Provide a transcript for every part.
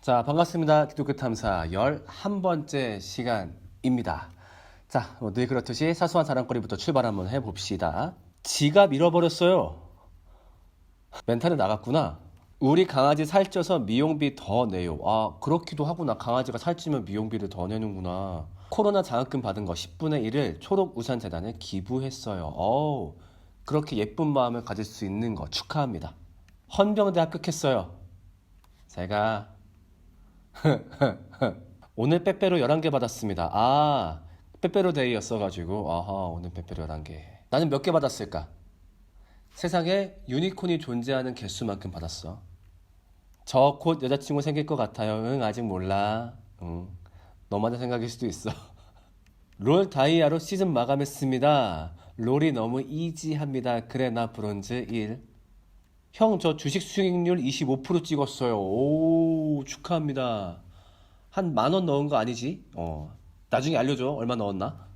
자, 반갑습니다. 기독교 탐사 11번째 시간입니다. 자, 늘 그렇듯이 사소한 자랑거리부터 출발 한번 해봅시다. 지갑 잃어버렸어요. 멘탈은 나갔구나. 우리 강아지 살쪄서 미용비 더 내요. 아, 그렇기도 하구나. 강아지가 살찌면 미용비를 더 내는구나. 코로나 장학금 받은 거 10분의 1을 초록우산재단에 기부했어요. 어우, 그렇게 예쁜 마음을 가질 수 있는 거 축하합니다. 헌병대 합격했어요. 제가 오늘 빼빼로 11개 받았습니다. 아, 빼빼로 데이였어가지고, 아하, 오늘 빼빼로 11개. 나는 몇 개 받았을까? 세상에 유니콘이 존재하는 개수만큼 받았어. 저 곧 여자친구 생길 것 같아요. 응, 아직 몰라. 응, 너만의 생각일 수도 있어. 롤 다이아로 시즌 마감했습니다. 롤이 너무 이지합니다. 그래, 나 브론즈 1. 형, 저 주식 수익률 25% 찍었어요. 오, 축하합니다. 한 10,000원 넣은 거 아니지? 나중에 알려줘. 얼마 넣었나?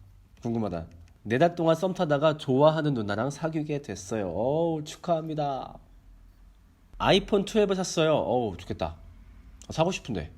궁금하다. 4달 동안 썸 타다가 좋아하는 누나랑 사귀게 됐어요. 오, 축하합니다. 아이폰 12 샀어요. 오, 좋겠다. 사고 싶은데.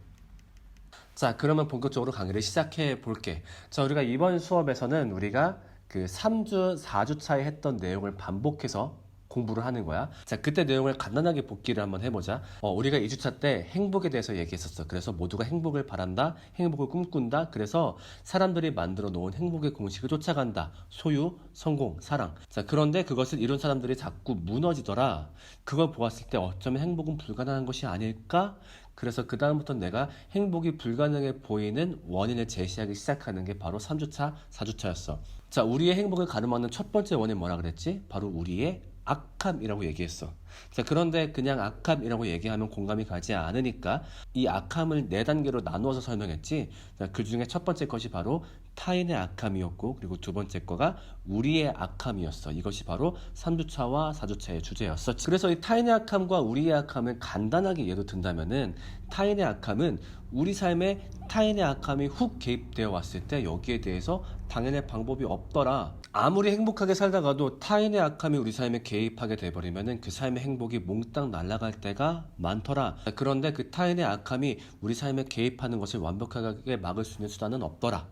자, 그러면 본격적으로 강의를 시작해 볼게. 자, 우리가 이번 수업에서는 우리가 그 3주, 4주 차에 했던 내용을 반복해서 공부를 하는 거야. 자, 그때 내용을 간단하게 복기를 한번 해보자. 우리가 2주차 때 행복에 대해서 얘기했었어. 그래서 모두가 행복을 바란다, 행복을 꿈꾼다. 그래서 사람들이 만들어 놓은 행복의 공식을 쫓아간다. 소유, 성공, 사랑. 자, 그런데 그것을 이룬 사람들이 자꾸 무너지더라. 그걸 보았을 때 어쩌면 행복은 불가능한 것이 아닐까? 그래서 그 다음부터 내가 행복이 불가능해 보이는 원인을 제시하기 시작하는 게 바로 3주차, 4주차였어. 자, 우리의 행복을 가늠하는 첫 번째 원인 뭐라 그랬지? 바로 우리의 악함이라고 얘기했어. 자, 그런데 그냥 악함이라고 얘기하면 공감이 가지 않으니까 이 악함을 4단계로 나누어서 설명했지. 자, 그 중에 첫 번째 것이 바로 타인의 악함이었고, 그리고 두 번째 거가 우리의 악함이었어. 이것이 바로 3주차와 4주차의 주제였어. 그래서 이 타인의 악함과 우리의 악함을 간단하게 예로 든다면은, 타인의 악함은 우리 삶에 타인의 악함이 훅 개입되어 왔을 때 여기에 대해서 당연히 방법이 없더라. 아무리 행복하게 살다가도 타인의 악함이 우리 삶에 개입하게 돼버리면은 그 삶의 행복이 몽땅 날아갈 때가 많더라. 그런데 그 타인의 악함이 우리 삶에 개입하는 것을 완벽하게 막을 수 있는 수단은 없더라.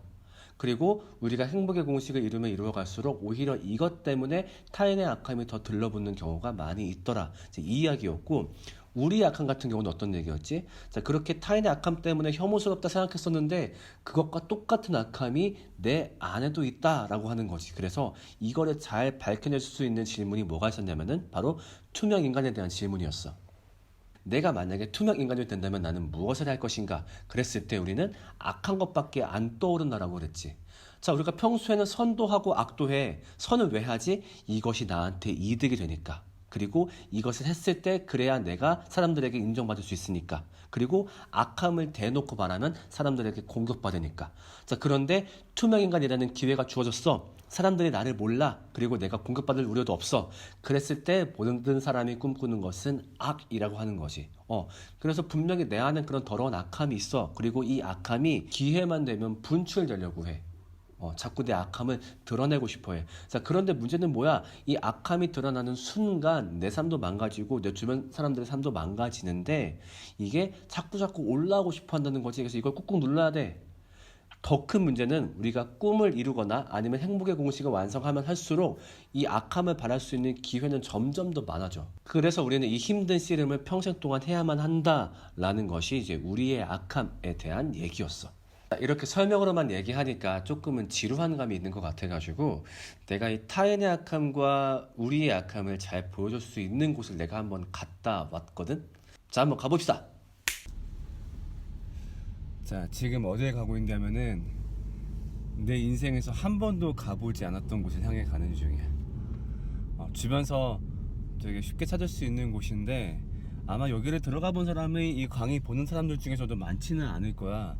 그리고 우리가 행복의 공식을 이루면 이루어갈수록 오히려 이것 때문에 타인의 악함이 더 들러붙는 경우가 많이 있더라. 이 이야기였고, 우리의 악함 같은 경우는 어떤 얘기였지? 자, 그렇게 타인의 악함 때문에 혐오스럽다 생각했었는데 그것과 똑같은 악함이 내 안에도 있다라고 하는 거지. 그래서 이거를 잘 밝혀낼 수 있는 질문이 뭐가 있었냐면은 바로 투명 인간에 대한 질문이었어. 내가 만약에 투명 인간이 된다면 나는 무엇을 할 것인가? 그랬을 때 우리는 악한 것밖에 안 떠오른다라고 그랬지. 자, 우리가 평소에는 선도 하고 악도 해. 선은 왜 하지? 이것이 나한테 이득이 되니까. 그리고 이것을 했을 때 그래야 내가 사람들에게 인정받을 수 있으니까. 그리고 악함을 대놓고 말하면 사람들에게 공격받으니까. 자, 그런데 투명인간이라는 기회가 주어졌어. 사람들이 나를 몰라. 그리고 내가 공격받을 우려도 없어. 그랬을 때 모든 사람이 꿈꾸는 것은 악이라고 하는 거지. 그래서 분명히 내 안에 그런 더러운 악함이 있어. 그리고 이 악함이 기회만 되면 분출되려고 해. 자꾸 내 악함을 드러내고 싶어 해. 자, 그런데 문제는 뭐야? 이 악함이 드러나는 순간 내 삶도 망가지고 내 주변 사람들의 삶도 망가지는데 이게 자꾸 올라오고 싶어 한다는 거지. 그래서 이걸 꾹꾹 눌러야 돼. 더 큰 문제는 우리가 꿈을 이루거나 아니면 행복의 공식을 완성하면 할수록 이 악함을 바랄 수 있는 기회는 점점 더 많아져. 그래서 우리는 이 힘든 씨름을 평생 동안 해야만 한다라는 것이 이제 우리의 악함에 대한 얘기였어. 이렇게 설명으로만 얘기하니까 조금은 지루한 감이 있는 것 같아가지고 내가 이 타인의 악함과 우리의 악함을 잘 보여줄 수 있는 곳을 내가 한번 갔다 왔거든. 자, 한번 가봅시다. 자, 지금 어디에 가고 있냐면은 내 인생에서 한 번도 가보지 않았던 곳을 향해 가는 중이야. 주변서 되게 쉽게 찾을 수 있는 곳인데 아마 여기를 들어가 본 사람이 이 강의 보는 사람들 중에서도 많지는 않을 거야.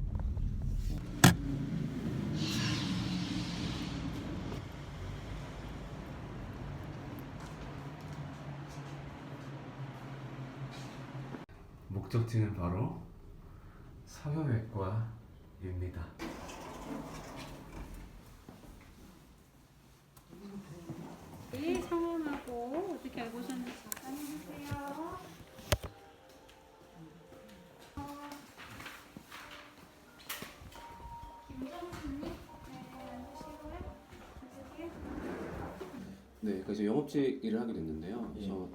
목적지는 바로 성형외과입니다. 네, 성함하고 어떻게 알고 오셨는지 안녕하세요. 네, 그러니까 이제 영업직 일을 하게 됐는데요. 예. 그래서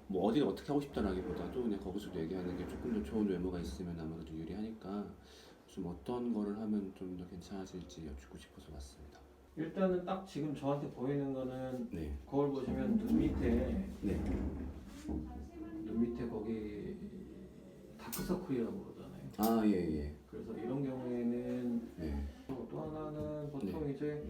뭐 어디를 어떻게 하고 싶다라기보다도 그냥 거기서도 얘기하는 게 조금 더 좋은 외모가 있으면 아무래도 유리하니까 좀 어떤 거를 하면 좀 더 괜찮아질지 여쭙고 싶어서 왔습니다. 일단은 딱 지금 저한테 보이는 거는 네, 거울 보시면 눈 밑에 네, 거기 다크서클이라고 그러잖아요. 아, 예, 예, 그래서 이런 경우에는 네, 또 하나는 보통 이제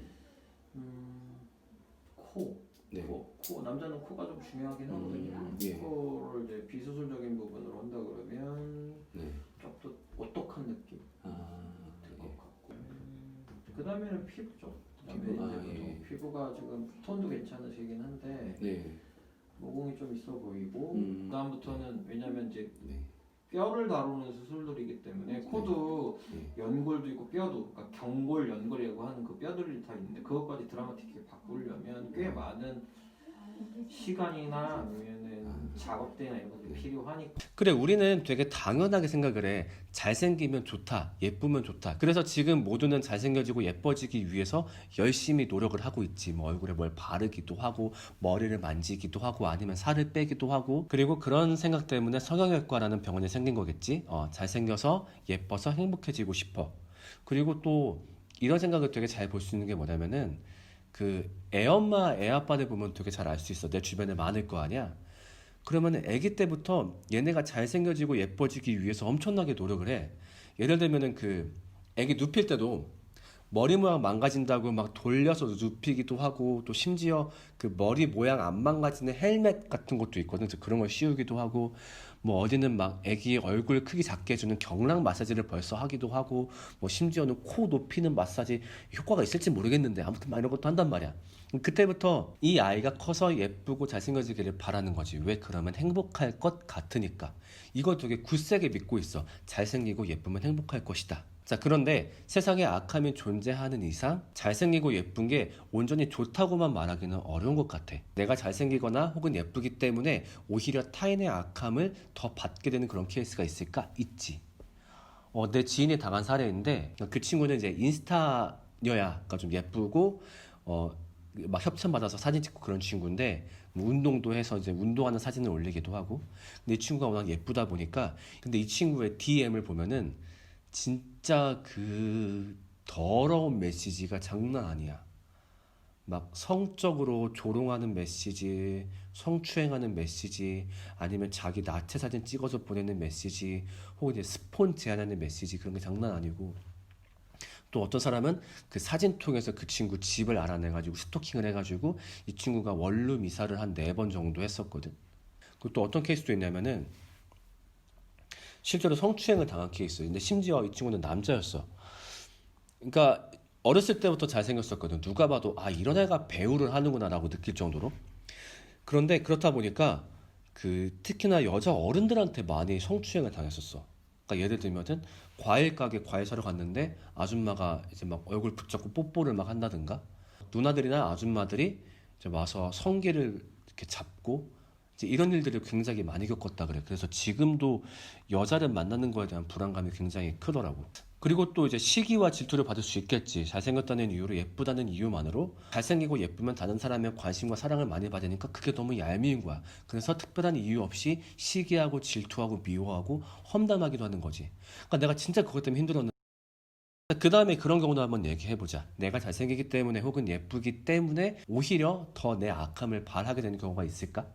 코, 네, 코 남자는 코가 좀 중요하긴 하거든요. 예, 코를 이제 비수술적인 부분으로 한다 그러면 네, 좀 더 오똑한 느낌 아, 될 것 예, 같고 그 다음에는 피부죠. 그다음에 피부, 이제 아, 보통 예. 피부가 지금 톤도 괜찮으시긴 한데 네, 모공이 좀 있어 보이고 음. 그다음부터는 왜냐면 이제 네, 뼈를 다루는 수술들이기 때문에 코도 네. 연골도 있고 뼈도 그러니까 경골 연골이라고 하는 그 뼈들이 다 있는데 그것까지 드라마틱하게 바꾸려면 꽤 많은 시간이나 아니면은 작업대나 이런 것들이 필요하니까 그래, 우리는 되게 당연하게 생각을 해. 잘생기면 좋다, 예쁘면 좋다. 그래서 지금 모두는 잘생겨지고 예뻐지기 위해서 열심히 노력을 하고 있지. 뭐 얼굴에 뭘 바르기도 하고, 머리를 만지기도 하고, 아니면 살을 빼기도 하고. 그리고 그런 생각 때문에 성형외과라는 병원이 생긴 거겠지. 잘생겨서 예뻐서 행복해지고 싶어. 그리고 또 이런 생각을 되게 잘 볼 수 있는 게 뭐냐면은 그 애엄마, 애아빠들 보면 되게 잘 알 수 있어. 내 주변에 많을 거 아니야. 그러면 아기 때부터 얘네가 잘생겨지고 예뻐지기 위해서 엄청나게 노력을 해. 예를 들면은 그 아기 눕힐 때도 머리 모양 망가진다고 막 돌려서 눕히기도 하고 또 심지어 그 머리 모양 안 망가지는 헬멧 같은 것도 있거든. 그래서 그런 걸 씌우기도 하고 뭐 어디는 막 아기 얼굴 크기 작게 해주는 경락 마사지를 벌써 하기도 하고 뭐 심지어는 코 높이는 마사지 효과가 있을지 모르겠는데 아무튼 막 이런 것도 한단 말이야. 그때부터 이 아이가 커서 예쁘고 잘생겨지기를 바라는 거지. 왜? 그러면 행복할 것 같으니까. 이거 되게 굳세게 믿고 있어. 잘생기고 예쁘면 행복할 것이다. 자, 그런데 세상에 악함이 존재하는 이상 잘생기고 예쁜 게 온전히 좋다고만 말하기는 어려운 것 같아. 내가 잘생기거나 혹은 예쁘기 때문에 오히려 타인의 악함을 더 받게 되는 그런 케이스가 있을까? 있지. 내 지인이 당한 사례인데 그 친구는 이제 인스타녀야. 그러니까 좀 예쁘고 막 협찬 받아서 사진 찍고 그런 친구인데 뭐 운동도 해서 이제 운동하는 사진을 올리기도 하고. 근데 이 친구가 워낙 예쁘다 보니까 근데 이 친구의 DM을 보면은 진짜 그 더러운 메시지가 장난 아니야. 막 성적으로 조롱하는 메시지, 성추행하는 메시지, 아니면 자기 나체 사진 찍어서 보내는 메시지, 혹은 이제 스폰 제안하는 메시지 그런 게 장난 아니고. 또 어떤 사람은 그 사진 통해서 그 친구 집을 알아내가지고 스토킹을 해가지고 이 친구가 원룸 이사를 한 4번 정도 했었거든. 그리고 또 어떤 케이스도 있냐면은 실제로 성추행을 당한 케이스. 근데 심지어 이 친구는 남자였어. 그러니까 어렸을 때부터 잘생겼었거든. 누가 봐도 아 이런 애가 배우를 하는구나라고 느낄 정도로. 그런데 그렇다 보니까 그 특히나 여자 어른들한테 많이 성추행을 당했었어. 그러니까 예를 들면은 과일 가게 과일 사러 갔는데 아줌마가 이제 막 얼굴 붙잡고 뽀뽀를 막 한다든가 누나들이나 아줌마들이 이제 와서 성기를 이렇게 잡고 이제 이런 일들을 굉장히 많이 겪었다 그래. 그래서 지금도 여자를 만나는 거에 대한 불안감이 굉장히 크더라고. 그리고 또 이제 시기와 질투를 받을 수 있겠지. 잘생겼다는 이유로 예쁘다는 이유만으로 잘생기고 예쁘면 다른 사람의 관심과 사랑을 많이 받으니까 그게 너무 얄미운 거야. 그래서 특별한 이유 없이 시기하고 질투하고 미워하고 험담하기도 하는 거지. 그러니까 내가 진짜 그것 때문에 힘들었는데 그 다음에 그런 경우도 한번 얘기해보자. 내가 잘생기기 때문에 혹은 예쁘기 때문에 오히려 더 내 악함을 발하게 되는 경우가 있을까?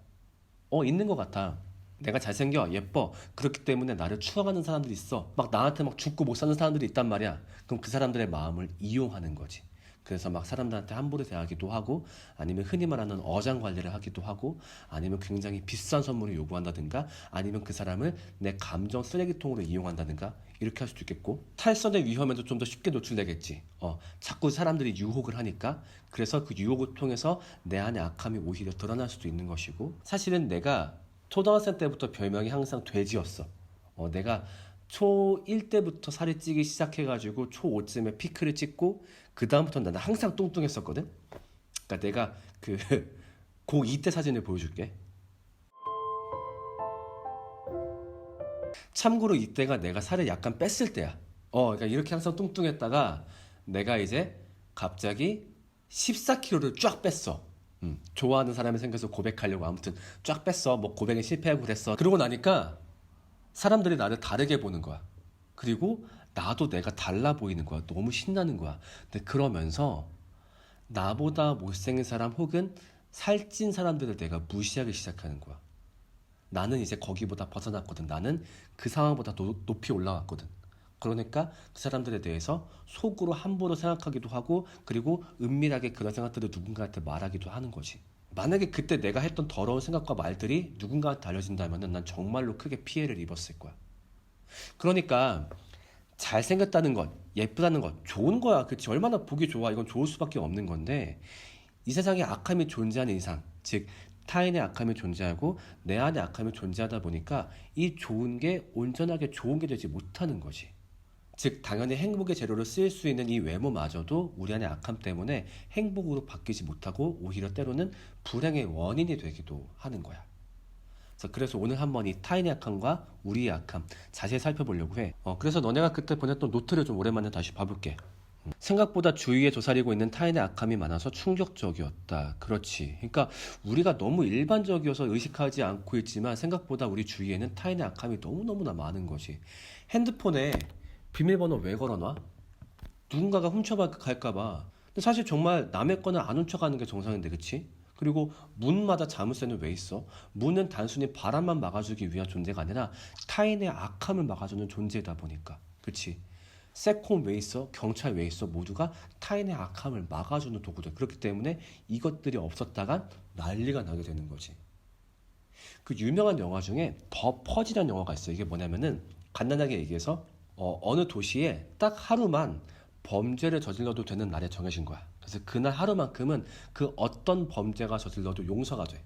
있는 것 같아. 내가 잘생겨, 예뻐. 그렇기 때문에 나를 추앙하는 사람들이 있어. 막 나한테 막 죽고 못 사는 사람들이 있단 말이야. 그럼 그 사람들의 마음을 이용하는 거지. 그래서 막 사람들한테 함부로 대하기도 하고, 아니면 흔히 말하는 어장 관리를 하기도 하고, 아니면 굉장히 비싼 선물을 요구한다든가, 아니면 그 사람을 내 감정 쓰레기통으로 이용한다든가, 이렇게 할 수도 있겠고, 탈선의 위험에도 좀 더 쉽게 노출되겠지. 자꾸 사람들이 유혹을 하니까. 그래서 그 유혹을 통해서 내 안의 악함이 오히려 드러날 수도 있는 것이고, 사실은 내가 초등학생 때부터 별명이 항상 돼지였어. 내가 초1 때부터 살이 찌기 시작해가지고 초5쯤에 피크를 찍고 그 다음부터 나는 항상 뚱뚱했었거든. 그러니까 내가 그 고2 때 사진을 보여줄게. 참고로 이때가 내가 살을 약간 뺐을 때야. 그러니까 이렇게 항상 뚱뚱했다가 내가 이제 갑자기 14kg를 쫙 뺐어. 좋아하는 사람이 생겨서 고백하려고 아무튼 쫙 뺐어. 뭐 고백에 실패하고 그랬어. 그러고 나니까 사람들이 나를 다르게 보는 거야. 그리고 나도 내가 달라 보이는 거야. 너무 신나는 거야. 근데 그러면서 나보다 못생긴 사람 혹은 살찐 사람들을 내가 무시하기 시작하는 거야. 나는 이제 거기보다 벗어났거든. 나는 그 상황보다 높이 올라갔거든. 그러니까 그 사람들에 대해서 속으로 함부로 생각하기도 하고 그리고 은밀하게 그런 생각들을 누군가한테 말하기도 하는 거지. 만약에 그때 내가 했던 더러운 생각과 말들이 누군가한테 알려진다면 난 정말로 크게 피해를 입었을 거야. 그러니까 잘생겼다는 것, 예쁘다는 것 좋은 거야. 그치? 얼마나 보기 좋아. 이건 좋을 수밖에 없는 건데 이 세상에 악함이 존재하는 이상, 즉 타인의 악함이 존재하고 내 안에 악함이 존재하다 보니까 이 좋은 게 온전하게 좋은 게 되지 못하는 거지. 즉 당연히 행복의 재료로 쓰일 수 있는 이 외모마저도 우리 안의 악함 때문에 행복으로 바뀌지 못하고 오히려 때로는 불행의 원인이 되기도 하는 거야. 그래서 오늘 한번 이 타인의 악함과 우리의 악함 자세히 살펴보려고 해. 그래서 너네가 그때 보냈던 노트를 좀 오랜만에 다시 봐볼게. 생각보다 주위에 도사리고 있는 타인의 악함이 많아서 충격적이었다. 그렇지. 그러니까 우리가 너무 일반적이어서 의식하지 않고 있지만 생각보다 우리 주위에는 타인의 악함이 너무너무나 많은 거지. 핸드폰에 비밀번호 왜 걸어놔? 누군가가 훔쳐갈까봐. 근데 사실 정말 남의 거는 안 훔쳐가는 게 정상인데, 그치? 그리고 문마다 자물쇠는 왜 있어? 문은 단순히 바람만 막아주기 위한 존재가 아니라 타인의 악함을 막아주는 존재다 보니까. 그치? 세콤 왜 있어? 경찰 왜 있어? 모두가 타인의 악함을 막아주는 도구들. 그렇기 때문에 이것들이 없었다간 난리가 나게 되는 거지. 그 유명한 영화 중에 더 퍼지라는 영화가 있어. 이게 뭐냐면은 간단하게 얘기해서 어느 도시에 딱 하루만 범죄를 저질러도 되는 날에 정해진 거야. 그래서 그날 하루만큼은 그 어떤 범죄가 저질러도 용서가 돼.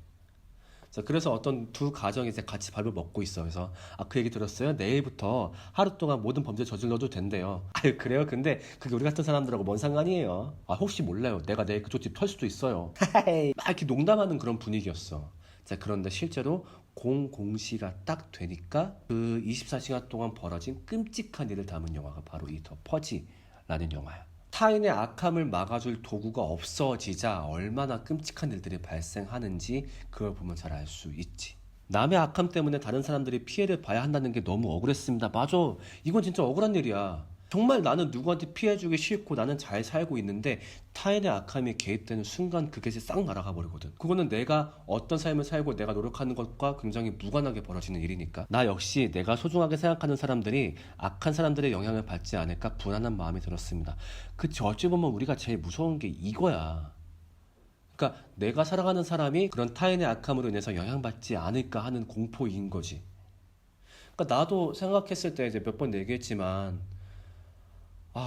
그래서 어떤 두 가정이 이제 같이 밥을 먹고 있어. 그래서 그 얘기 들었어요? 내일부터 하루 동안 모든 범죄 저질러도 된대요. 아유 그래요? 근데 그게 우리 같은 사람들하고 뭔 상관이에요? 혹시 몰라요. 내가 내일 그쪽 집 털 수도 있어요. 막 이렇게 농담하는 그런 분위기였어. 그런데 실제로 공시가 딱 되니까 그 24시간 동안 벌어진 끔찍한 일을 담은 영화가 바로 이 더 퍼지라는 영화야. 타인의 악함을 막아줄 도구가 없어지자 얼마나 끔찍한 일들이 발생하는지 그걸 보면 잘 알 수 있지. 남의 악함 때문에 다른 사람들이 피해를 봐야 한다는 게 너무 억울했습니다. 맞아. 이건 진짜 억울한 일이야. 정말 나는 누구한테 피해주기 싫고 나는 잘 살고 있는데 타인의 악함이 개입되는 순간 그게 싹 날아가 버리거든. 그거는 내가 어떤 삶을 살고 내가 노력하는 것과 굉장히 무관하게 벌어지는 일이니까 나 역시 내가 소중하게 생각하는 사람들이 악한 사람들의 영향을 받지 않을까 불안한 마음이 들었습니다. 그치, 어찌 보면 우리가 제일 무서운 게 이거야. 그러니까 내가 사랑하는 사람이 그런 타인의 악함으로 인해서 영향받지 않을까 하는 공포인 거지. 그러니까 나도 생각했을 때 이제 몇 번 얘기했지만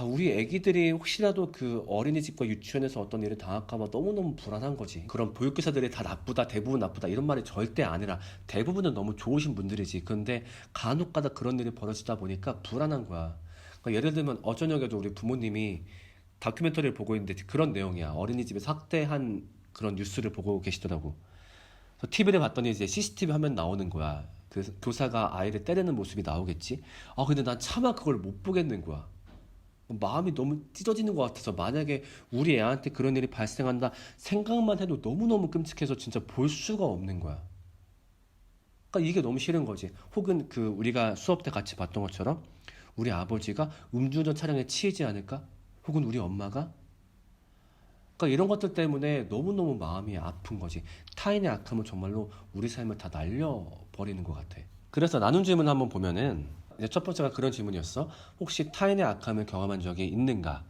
우리 애기들이 혹시라도 그 어린이집과 유치원에서 어떤 일을 당할까봐 너무너무 불안한 거지. 그런 보육교사들이 다 나쁘다, 대부분 나쁘다 이런 말이 절대 아니라 대부분은 너무 좋으신 분들이지. 그런데 간혹가다 그런 일이 벌어지다 보니까 불안한 거야. 그러니까 예를 들면 어저녁에도 우리 부모님이 다큐멘터리를 보고 있는데 그런 내용이야. 어린이집에서 학대한 그런 뉴스를 보고 계시더라고. 그래서 TV를 봤더니 이제 CCTV 화면 나오는 거야. 그 교사가 아이를 때리는 모습이 나오겠지. 근데 난 차마 그걸 못 보겠는 거야. 마음이 너무 찢어지는 것 같아서 만약에 우리 애한테 그런 일이 발생한다 생각만 해도 너무너무 끔찍해서 진짜 볼 수가 없는 거야. 그러니까 이게 너무 싫은 거지. 혹은 그 우리가 수업 때 같이 봤던 것처럼 우리 아버지가 음주운전 차량에 치이지 않을까? 혹은 우리 엄마가? 그러니까 이런 것들 때문에 너무너무 마음이 아픈 거지. 타인의 악함은 정말로 우리 삶을 다 날려버리는 것 같아. 그래서 나눈 질문 한번 보면은 이제 첫 번째가 그런 질문이었어. 혹시 타인의 악함을 경험한 적이 있는가?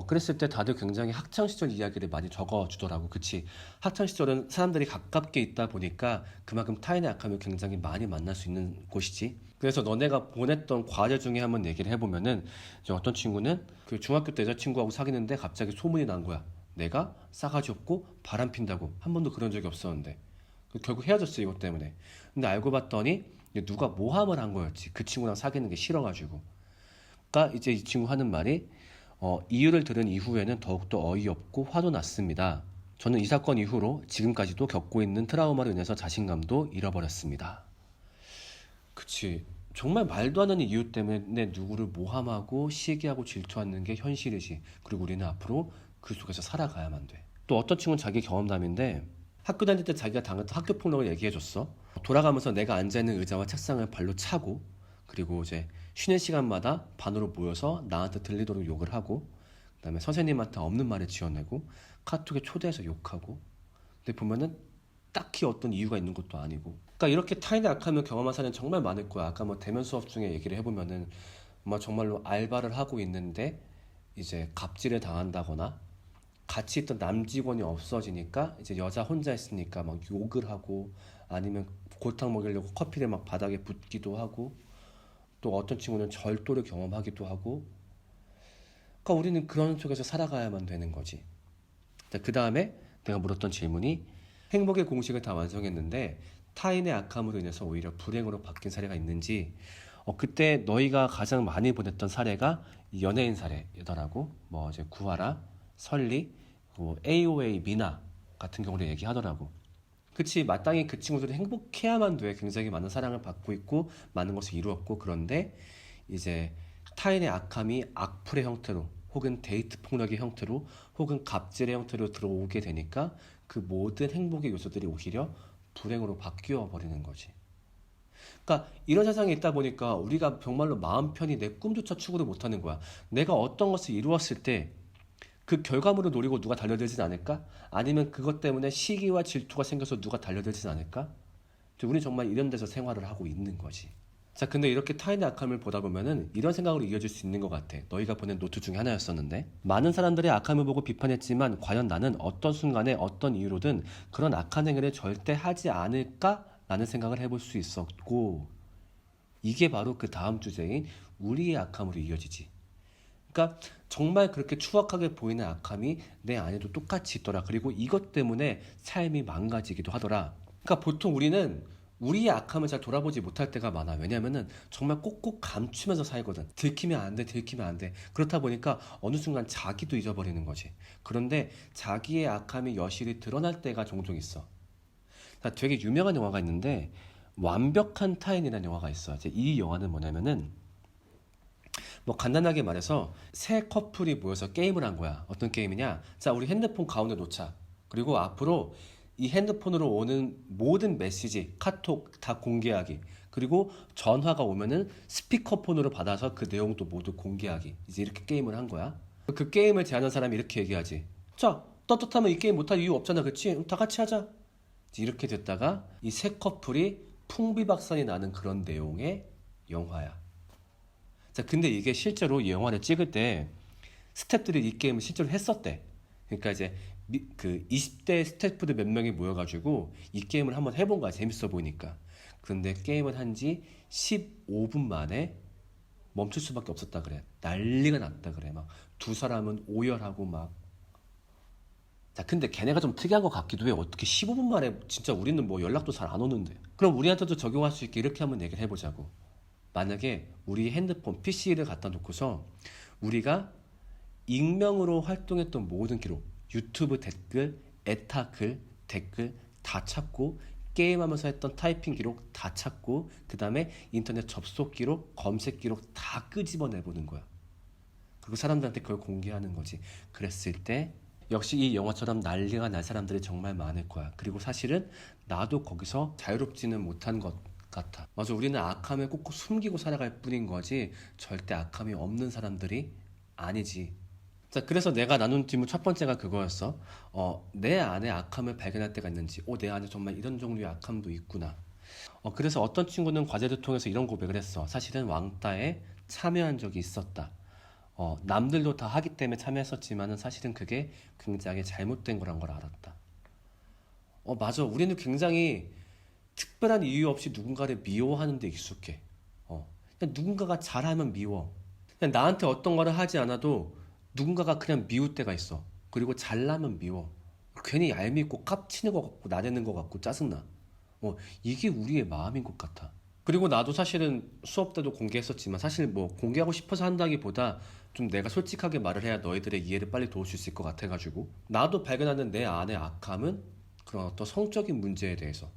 그랬을 때 다들 굉장히 학창시절 이야기를 많이 적어주더라고. 그치? 학창시절은 사람들이 가깝게 있다 보니까 그만큼 타인의 악함을 굉장히 많이 만날 수 있는 곳이지. 그래서 너네가 보냈던 과제 중에 한번 얘기를 해보면은 이제 어떤 친구는 그 중학교 때 여자친구하고 사귀는데 갑자기 소문이 난 거야. 내가 싸가지 없고 바람 핀다고. 한 번도 그런 적이 없었는데 결국 헤어졌어 이것 때문에. 근데 알고 봤더니 누가 모함을 한 거였지. 그 친구랑 사귀는 게 싫어가지고. 그러니까 이제 이 친구 하는 말이 이유를 들은 이후에는 더욱더 어이없고 화도 났습니다. 저는 이 사건 이후로 지금까지도 겪고 있는 트라우마로 인해서 자신감도 잃어버렸습니다. 그치. 정말 말도 안 되는 이유 때문에 누구를 모함하고 시기하고 질투하는 게 현실이지. 그리고 우리는 앞으로 그 속에서 살아가야만 돼. 또 어떤 친구는 자기 경험담인데 학교 다닐 때 자기가 당했던 학교 폭력을 얘기해줬어. 돌아가면서 내가 앉아있는 의자와 책상을 발로 차고 그리고 이제 쉬는 시간마다 반으로 모여서 나한테 들리도록 욕을 하고 그다음에 선생님한테 없는 말을 지어내고 카톡에 초대해서 욕하고 근데 보면은 딱히 어떤 이유가 있는 것도 아니고 그러니까 이렇게 타인의 악함을 경험한 사례는 정말 많을 거야. 아까 뭐 대면 수업 중에 얘기를 해보면은 정말로 알바를 하고 있는데 이제 갑질을 당한다거나 같이 있던 남직원이 없어지니까 이제 여자 혼자 있으니까 막 욕을 하고 아니면 골탕 먹이려고 커피를 막 바닥에 붓기도 하고 또 어떤 친구는 절도를 경험하기도 하고 그러니까 우리는 그런 속에서 살아가야만 되는 거지. 그 다음에 내가 물었던 질문이 행복의 공식을 다 완성했는데 타인의 악함으로 인해서 오히려 불행으로 바뀐 사례가 있는지 그때 너희가 가장 많이 보냈던 사례가 연예인 사례더라고. 뭐 이제 구하라, 설리, 뭐 AOA, 미나 같은 경우를 얘기하더라고. 그치, 마땅히 그 친구들이 행복해야만 돼. 굉장히 많은 사랑을 받고 있고 많은 것을 이루었고 그런데 이제 타인의 악함이 악플의 형태로 혹은 데이트 폭력의 형태로 혹은 갑질의 형태로 들어오게 되니까 그 모든 행복의 요소들이 오히려 불행으로 바뀌어 버리는 거지. 그러니까 이런 세상에 있다 보니까 우리가 정말로 마음 편히 내 꿈조차 추구를 못하는 거야. 내가 어떤 것을 이루었을 때 그 결과물을 노리고 누가 달려들진 않을까? 아니면 그것 때문에 시기와 질투가 생겨서 누가 달려들진 않을까? 우리 정말 이런 데서 생활을 하고 있는 거지. 자, 근데 이렇게 타인의 악함을 보다 보면은 이런 생각으로 이어질 수 있는 것 같아. 너희가 보낸 노트 중에 하나였었는데 많은 사람들의 악함을 보고 비판했지만 과연 나는 어떤 순간에 어떤 이유로든 그런 악한 행위를 절대 하지 않을까라는 생각을 해볼 수 있었고 이게 바로 그 다음 주제인 우리의 악함으로 이어지지. 그러니까 정말 그렇게 추악하게 보이는 악함이 내 안에도 똑같이 있더라. 그리고 이것 때문에 삶이 망가지기도 하더라. 그러니까 보통 우리는 우리의 악함을 잘 돌아보지 못할 때가 많아. 왜냐면은 정말 꼭꼭 감추면서 살거든. 들키면 안 돼, 들키면 안 돼. 그렇다 보니까 어느 순간 자기도 잊어버리는 거지. 그런데 자기의 악함이 여실히 드러날 때가 종종 있어. 그러니까 되게 유명한 영화가 있는데 완벽한 타인이라는 영화가 있어. 이제 이 영화는 뭐냐면은 뭐 간단하게 말해서 세 커플이 모여서 게임을 한 거야. 어떤 게임이냐? 자, 우리 핸드폰 가운데 놓자. 그리고 앞으로 이 핸드폰으로 오는 모든 메시지, 카톡 다 공개하기. 그리고 전화가 오면은 스피커폰으로 받아서 그 내용도 모두 공개하기. 이제 이렇게 게임을 한 거야. 그 게임을 제안한 사람이 이렇게 얘기하지. 자, 떳떳하면 이 게임 못할 이유 없잖아. 그치? 다 같이 하자. 이렇게 됐다가 이 세 커플이 풍비박산이 나는 그런 내용의 영화야. 자, 근데 이게 실제로 이 영화를 찍을 때 스태프들이 이 게임을 실제로 했었대. 그러니까 이제 그 20대 스태프들 몇 명이 모여가지고 이 게임을 한번 해본 거야. 재밌어 보이니까. 그런데 게임을 한 지 15분 만에 멈출 수밖에 없었다 그래. 난리가 났다 그래. 막 두 사람은 오열하고 막. 자, 근데 걔네가 좀 특이한 것 같기도 해. 어떻게 15분 만에 진짜 우리는 뭐 연락도 잘 안 오는데. 그럼 우리한테도 적용할 수 있게 이렇게 한번 얘기를 해보자고. 만약에 우리 핸드폰 PC를 갖다 놓고서 우리가 익명으로 활동했던 모든 기록, 유튜브 댓글, 에타 글, 댓글 다 찾고 게임하면서 했던 타이핑 기록 다 찾고 그 다음에 인터넷 접속 기록, 검색 기록 다 끄집어내보는 거야. 그리고 사람들한테 그걸 공개하는 거지. 그랬을 때 역시 이 영화처럼 난리가 날 사람들이 정말 많을 거야. 그리고 사실은 나도 거기서 자유롭지는 못한 것 같아. 맞아, 우리는 악함을 꼭 숨기고 살아갈 뿐인 거지 절대 악함이 없는 사람들이 아니지. 자, 그래서 내가 나눈 질문 첫 번째가 그거였어. 내 안에 악함을 발견할 때가 있는지, 내 안에 정말 이런 종류의 악함도 있구나. 그래서 어떤 친구는 과제를 통해서 이런 고백을 했어. 사실은 왕따에 참여한 적이 있었다. 남들도 다 하기 때문에 참여했었지만은 사실은 그게 굉장히 잘못된 거란 걸 알았다. 맞아. 우리는 굉장히 특별한 이유 없이 누군가를 미워하는 데 익숙해. 그냥 누군가가 잘하면 미워. 그냥 나한테 어떤 거를 하지 않아도 누군가가 그냥 미울 때가 있어. 그리고 잘나면 미워. 괜히 얄밉고 깝치는 것 같고 나대는 것 같고 짜증나. 이게 우리의 마음인 것 같아. 그리고 나도 사실은 수업 때도 공개했었지만 사실 뭐 공개하고 싶어서 한다기보다 좀 내가 솔직하게 말을 해야 너희들의 이해를 빨리 도울 수 있을 것 같아가지고 나도 발견하는 내 안의 악함은 그런 어떤 성적인 문제에 대해서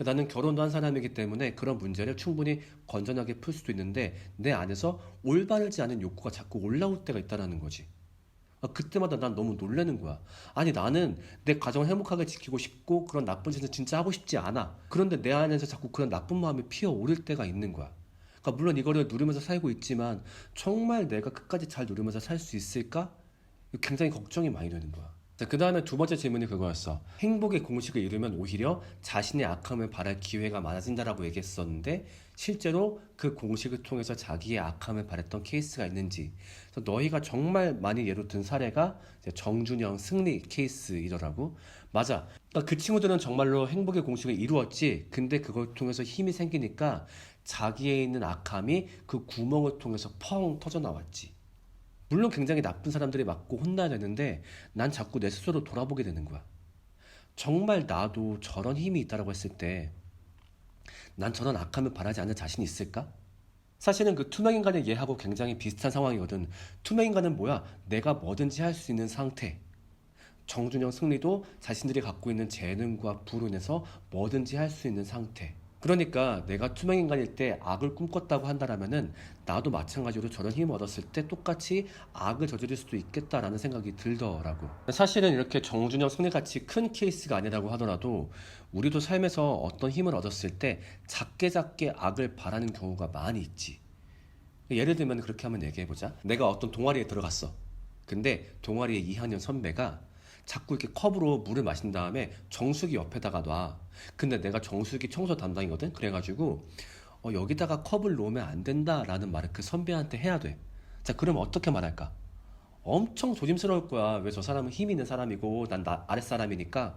나는 결혼도 한 사람이기 때문에 그런 문제를 충분히 건전하게 풀 수도 있는데 내 안에서 올바르지 않은 욕구가 자꾸 올라올 때가 있다는 거지. 그때마다 난 너무 놀라는 거야. 아니 나는 내 가정을 행복하게 지키고 싶고 그런 나쁜 짓은 진짜 하고 싶지 않아. 그런데 내 안에서 자꾸 그런 나쁜 마음이 피어오를 때가 있는 거야. 그러니까 물론 이거를 누리면서 살고 있지만 정말 내가 끝까지 잘 누리면서 살 수 있을까? 굉장히 걱정이 많이 되는 거야. 자, 그 다음에 두 번째 질문이 그거였어. 행복의 공식을 이루면 오히려 자신의 악함을 바랄 기회가 많아진다라고 얘기했었는데 실제로 그 공식을 통해서 자기의 악함을 바랬던 케이스가 있는지. 그래서 너희가 정말 많이 예로 든 사례가 이제 정준영 승리 케이스이더라고. 맞아. 그러니까 그 친구들은 정말로 행복의 공식을 이루었지. 근데 그걸 통해서 힘이 생기니까 자기에 있는 악함이 그 구멍을 통해서 펑 터져 나왔지. 물론 굉장히 나쁜 사람들이 맞고 혼나야 되는데 난 자꾸 내 스스로 돌아보게 되는 거야. 정말 나도 저런 힘이 있다라고 했을 때 난 저런 악함을 바라지 않는 자신이 있을까? 사실은 그 투명인간의 예하고 굉장히 비슷한 상황이거든. 투명인간은 뭐야? 내가 뭐든지 할 수 있는 상태. 정준영 승리도 자신들이 갖고 있는 재능과 부로 인해서 뭐든지 할 수 있는 상태. 그러니까 내가 투명인간일 때 악을 꿈꿨다고 한다라면은 나도 마찬가지로 저런 힘을 얻었을 때 똑같이 악을 저지를 수도 있겠다라는 생각이 들더라고. 사실은 이렇게 정준영 승리같이 큰 케이스가 아니라고 하더라도 우리도 삶에서 어떤 힘을 얻었을 때 작게 작게 악을 바라는 경우가 많이 있지. 예를 들면 그렇게 한번 얘기해보자. 내가 어떤 동아리에 들어갔어. 근데 동아리의 2학년 선배가 자꾸 이렇게 컵으로 물을 마신 다음에 정수기 옆에다가 놔. 근데 내가 정수기 청소 담당이거든. 그래가지고 여기다가 컵을 놓으면 안 된다라는 말을 그 선배한테 해야 돼. 자, 그럼 어떻게 말할까? 엄청 조심스러울 거야. 왜 저 사람은 힘 있는 사람이고 난 아랫사람이니까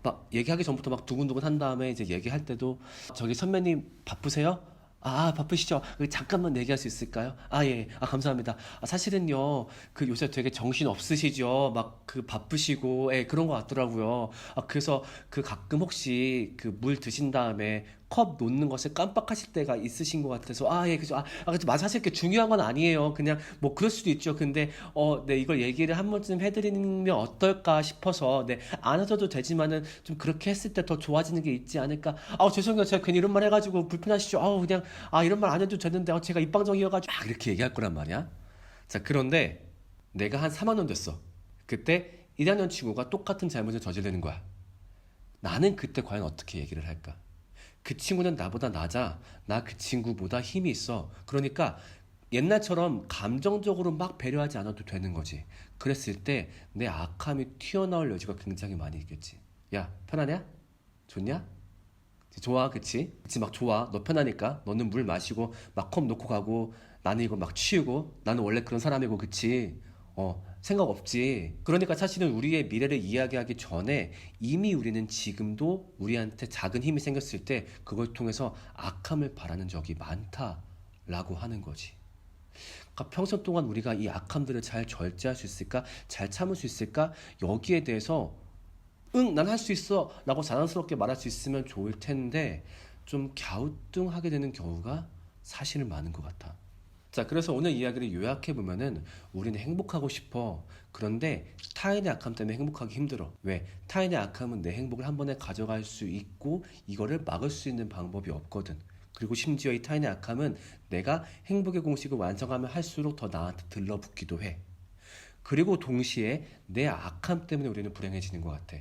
막 얘기하기 전부터 막 두근두근 한 다음에 이제 얘기할 때도 저기 선배님 바쁘세요? 바쁘시죠? 잠깐만 얘기할 수 있을까요? 예. 감사합니다. 사실은요, 그 요새 되게 정신 없으시죠? 막 그 바쁘시고, 그런 것 같더라고요. 그래서 그 가끔 혹시 그 물 드신 다음에 컵 놓는 것을 깜빡하실 때가 있으신 것 같아서, 예, 그죠. 그래도 사실 그렇게 중요한 건 아니에요. 그냥 뭐 그럴 수도 있죠. 근데, 네, 이걸 얘기를 한 번쯤 해드리면 어떨까 싶어서, 네, 안 하셔도 되지만은 좀 그렇게 했을 때 더 좋아지는 게 있지 않을까. 죄송해요. 제가 괜히 이런 말 해가지고 불편하시죠? 그냥, 이런 말 안 해도 되는데, 제가 입방정이어가지고, 이렇게 얘기할 거란 말이야. 자, 그런데 내가 한 3학년 됐어. 그때 1학년 친구가 똑같은 잘못을 저지르는 거야. 나는 그때 과연 어떻게 얘기를 할까? 그 친구는 나보다 낮아. 나 그 친구보다 힘이 있어. 그러니까 옛날처럼 감정적으로 막 배려하지 않아도 되는 거지. 그랬을 때 내 악함이 튀어나올 여지가 굉장히 많이 있겠지. 야, 편하냐? 좋냐? 좋아, 그치? 그치, 막 좋아. 너 편하니까. 너는 물 마시고 막 컵 놓고 가고 나는 이거 막 치우고 나는 원래 그런 사람이고, 그치? 생각 없지. 그러니까 사실은 우리의 미래를 이야기하기 전에 이미 우리는 지금도 우리한테 작은 힘이 생겼을 때 그걸 통해서 악함을 바라는 적이 많다라고 하는 거지. 그러니까 평생 동안 우리가 이 악함들을 잘 절제할 수 있을까? 잘 참을 수 있을까? 여기에 대해서 난 할 수 있어 라고 자랑스럽게 말할 수 있으면 좋을 텐데 좀 갸우뚱하게 되는 경우가 사실은 많은 것 같아. 자, 그래서 오늘 이야기를 요약해보면은 우리는 행복하고 싶어. 그런데 타인의 악함 때문에 행복하기 힘들어. 왜? 타인의 악함은 내 행복을 한 번에 가져갈 수 있고 이거를 막을 수 있는 방법이 없거든. 그리고 심지어 이 타인의 악함은 내가 행복의 공식을 완성하면 할수록 더 나한테 들러붙기도 해. 그리고 동시에 내 악함 때문에 우리는 불행해지는 것 같아.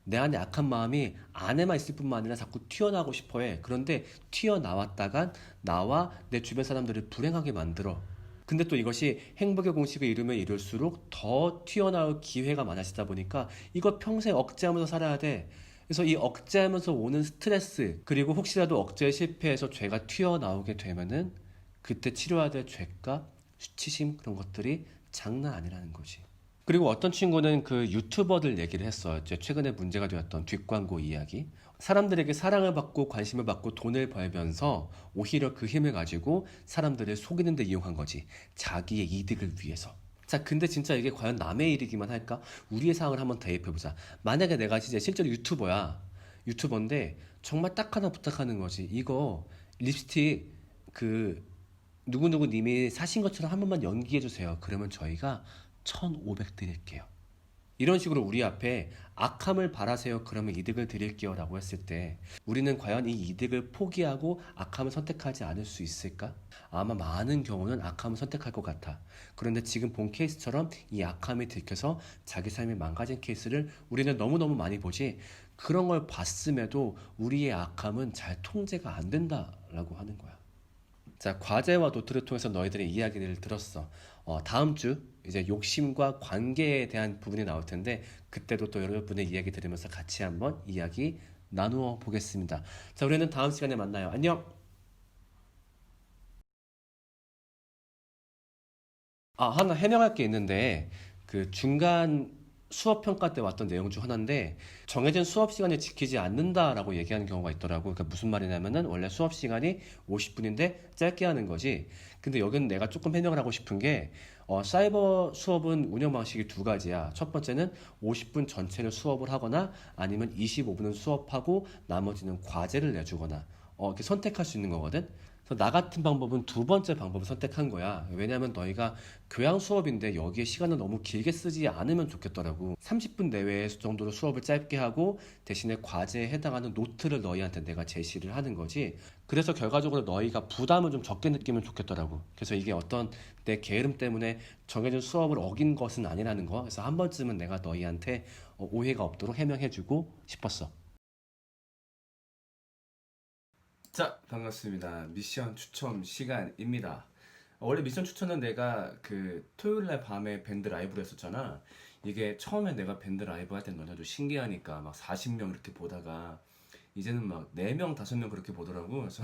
내 안에 악한 마음이 안에만 있을 뿐만 아니라 자꾸 튀어나오고 싶어 해. 그런데 튀어나왔다간 나와 내 주변 사람들을 불행하게 만들어. 근데 또 이것이 행복의 공식을 이루면 이룰수록 더 튀어나올 기회가 많아지다 보니까 이거 평생 억제하면서 살아야 돼. 그래서 이 억제하면서 오는 스트레스, 그리고 혹시라도 억제에 실패해서 죄가 튀어나오게 되면은 그때 치료해야 될 죄값, 수치심, 그런 것들이 장난 아니라는 거지. 그리고 어떤 친구는 그 유튜버들 얘기를 했어요. 최근에 문제가 되었던 뒷광고 이야기. 사람들에게 사랑을 받고 관심을 받고 돈을 벌면서 오히려 그 힘을 가지고 사람들을 속이는 데 이용한 거지. 자기의 이득을 위해서. 자, 근데 진짜 이게 과연 남의 일이기만 할까? 우리의 상황을 한번 대입해보자. 만약에 내가 진짜 실제로 유튜버야. 유튜버인데 정말 딱 하나 부탁하는 거지. 이거 립스틱 그 누구누구 님이 사신 것처럼 한 번만 연기해주세요. 그러면 저희가 1,500 드릴게요. 이런 식으로 우리 앞에 악함을 바라세요. 그러면 이득을 드릴게요. 라고 했을 때 우리는 과연 이 이득을 포기하고 악함을 선택하지 않을 수 있을까? 아마 많은 경우는 악함을 선택할 것 같아. 그런데 지금 본 케이스처럼 이 악함이 들켜서 자기 삶이 망가진 케이스를 우리는 너무너무 많이 보지. 그런 걸 봤음에도 우리의 악함은 잘 통제가 안 된다라고 하는 거야. 자, 과제와 노트를 통해서 너희들의 이야기를 들었어. 다음 주 이제 욕심과 관계에 대한 부분이 나올 텐데 그때도 또 여러분의 이야기 들으면서 같이 한번 이야기 나누어 보겠습니다. 자, 우리는 다음 시간에 만나요. 안녕. 하나 해명할 게 있는데 그 중간 수업 평가 때 왔던 내용 중 하나인데 정해진 수업 시간을 지키지 않는다라고 얘기하는 경우가 있더라고. 그러니까 무슨 말이냐면은 원래 수업 시간이 50분인데 짧게 하는 거지. 근데 여기는 내가 조금 해명을 하고 싶은 게 사이버 수업은 운영 방식이 두 가지야. 첫 번째는 50분 전체를 수업을 하거나 아니면 25분은 수업하고 나머지는 과제를 내주거나 이렇게 선택할 수 있는 거거든. 그래서 나 같은 방법은 두 번째 방법을 선택한 거야. 왜냐하면 너희가 교양 수업인데 여기에 시간을 너무 길게 쓰지 않으면 좋겠더라고. 30분 내외 정도로 수업을 짧게 하고 대신에 과제에 해당하는 노트를 너희한테 내가 제시를 하는 거지. 그래서 결과적으로 너희가 부담을 좀 적게 느끼면 좋겠더라고. 그래서 이게 어떤 내 게으름 때문에 정해진 수업을 어긴 것은 아니라는 거. 그래서 한 번쯤은 내가 너희한테 오해가 없도록 해명해주고 싶었어. 자, 반갑습니다. 미션 추첨 시간입니다. 원래 미션 추천은 내가 그 토요일날 밤에 밴드 라이브를 했었잖아. 이게 처음에 내가 밴드 라이브 할 때 너네도 신기하니까 막 40명 이렇게 보다가 이제는 막 4명, 5명 그렇게 보더라고. 그래서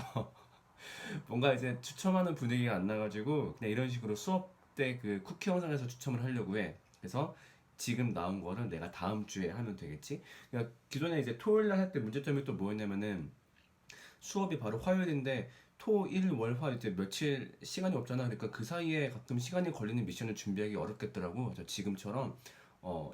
뭔가 이제 추첨하는 분위기가 안 나가지고 그냥 이런 식으로 수업 때 그 쿠키 영상에서 추첨을 하려고 해. 그래서 지금 나온 거를 내가 다음 주에 하면 되겠지? 그러니까 기존에 이제 토요일날 할 때 문제점이 또 뭐였냐면은 수업이 바로 화요일인데 토, 일, 월, 화 이제 며칠 시간이 없잖아. 그러니까 그 사이에 가끔 시간이 걸리는 미션을 준비하기 어렵겠더라고. 그래서 지금처럼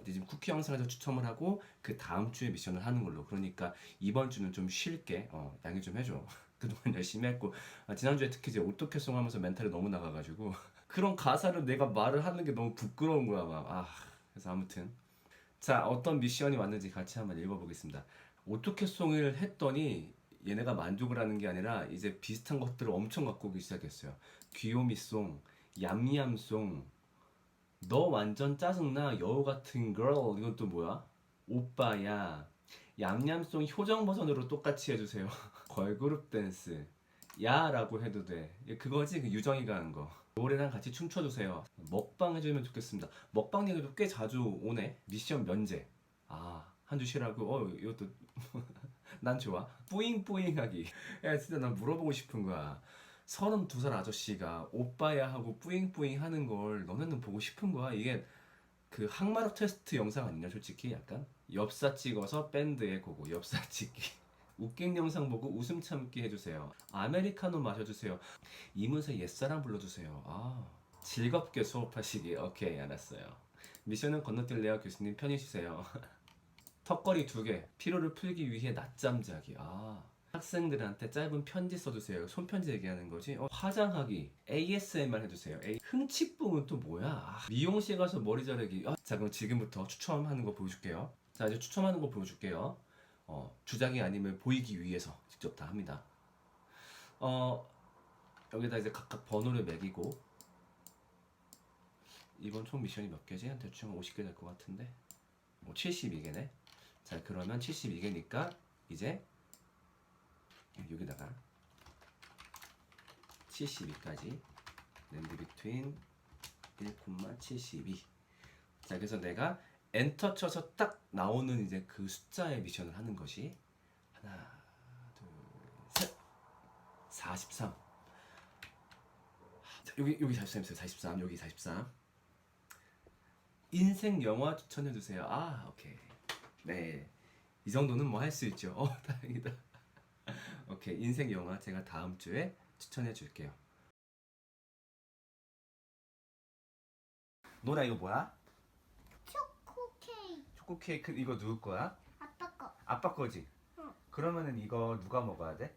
이제 지금 쿠키 영상에서 추첨을 하고 그 다음 주에 미션을 하는 걸로. 그러니까 이번 주는 좀 쉴게. 양해 좀 해줘. 그동안 열심히 했고 지난주에 특히 이제 오토캐송 하면서 멘탈이 너무 나가가지고 그런 가사를 내가 말을 하는 게 너무 부끄러운 거야 막. 그래서 아무튼 자, 어떤 미션이 왔는지 같이 한번 읽어보겠습니다. 오토캐송을 했더니 얘네가 만족을 하는 게 아니라 이제 비슷한 것들을 엄청 갖고 오기 시작했어요. 귀요미송, 얌얌송, 너 완전 짜증나, 여우 같은 girl, 이건 또 뭐야? 오빠야, 얌얌송 효정 버전으로 똑같이 해주세요. 걸그룹 댄스, 야라고 해도 돼. 그거지, 그 유정이가 하는 거. 노래랑 같이 춤춰주세요. 먹방 해주면 좋겠습니다. 먹방 얘기도 꽤 자주 오네. 미션 면제. 한 주 쉬라고? 이것도 난 좋아. 뿌잉뿌잉하기. 야, 진짜 난 물어보고 싶은 거야. 32살 아저씨가 오빠야 하고 뿌잉뿌잉 하는 걸 너네는 보고 싶은 거야. 이게 그 항마력 테스트 영상 아니냐, 솔직히 약간? 엽사 찍어서 밴드에 고고, 엽사 찍기. 웃긴 영상 보고 웃음 참기 해주세요. 아메리카노 마셔주세요. 이문세 옛사랑 불러주세요. 즐겁게 수업하시기. 오케이, 알았어요. 미션은 건너뛸래요? 교수님 편히 쉬세요. 턱걸이 2개, 피로를 풀기 위해 낮잠 자기. 학생들한테 짧은 편지 써주세요. 손편지 얘기하는 거지. 화장하기, ASMR 해주세요. 흥칫뿡은 또 뭐야? 미용실 가서 머리 자르기. 자, 그럼 지금부터 추첨하는 거 보여줄게요. 자, 이제 추첨하는 거 보여줄게요. 주작이 아님을 보이기 위해서 직접 다 합니다. 여기다 이제 각각 번호를 매기고, 이번 총 미션이 몇 개지? 한 대충 50개 될 것 같은데 72개네. 자, 그러면 72개니까 이제 여기다가 72까지 랜드 비트윈 1,72. 자, 그래서 내가 엔터 쳐서 딱 나오는 이제 그 숫자의 미션을 하는 것이 하나, 둘, 셋, 43. 자, 여기 43 있어요. 43, 여기 43. 인생 영화 추천해주세요. 오케이. 네, 이 정도는 뭐 할 수 있죠. 다행이다. 오케이, 인생 영화 제가 다음 주에 추천해 줄게요. 노라, 이거 뭐야? 초코 케이크. 초코 케이크. 이거 누구 거야? 아빠 거. 아빠 거지? 응. 그러면은 이거 누가 먹어야 돼?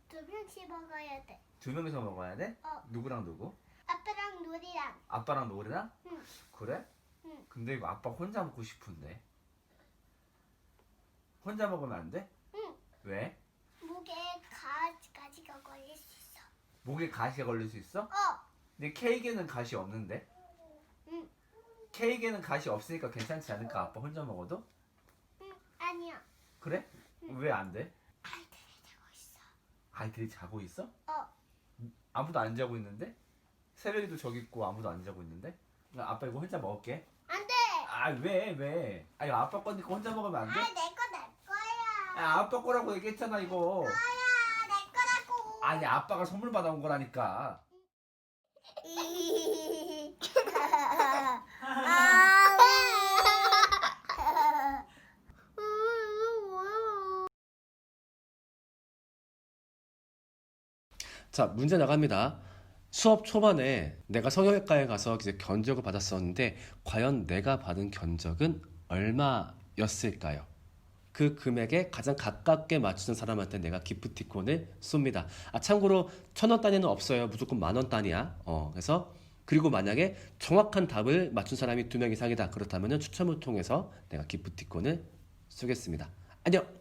2명씩 먹어야 돼. 2명이서 먹어야 돼? 어. 누구랑 누구? 아빠랑 누리랑. 아빠랑 노래랑? 응. 그래? 응. 근데 이거 아빠 혼자 먹고 싶은데. 혼자 먹으면 안 돼? 응. 왜? 목에 가시가 걸릴 수 있어. 목에 가시가 걸릴 수 있어? 어. 근데 케이크에는 가시 없는데? 응. 케이크에는 가시 없으니까 괜찮지 않을까? 아빠 혼자 먹어도? 응. 아니야. 그래? 왜 안 돼? 아이들이 자고 있어. 아이들이 자고 있어? 어. 아무도 안 자고 있는데? 새벽에도 저기 있고 아무도 안 자고 있는데? 나 아빠 이거 혼자 먹을게. 안 돼. 아 왜? 아 이거 아빠 거니까 혼자 먹으면 안 돼? 내 거야. 아 아빠 거라고 얘기했잖아 이거. 내 거라고. 아니 아빠가 선물 받아온 거라니까. 자, 문제 나갑니다. 수업 초반에 내가 성형외과에 가서 이제 견적을 받았었는데 과연 내가 받은 견적은 얼마였을까요? 그 금액에 가장 가깝게 맞추는 사람한테 내가 기프티콘을 쏩니다. 아, 참고로 1,000원 단위는 없어요. 무조건 10,000원 단위야. 그래서 그리고 만약에 정확한 답을 맞춘 사람이 2명 이상이다. 그렇다면 추첨을 통해서 내가 기프티콘을 쏘겠습니다. 안녕!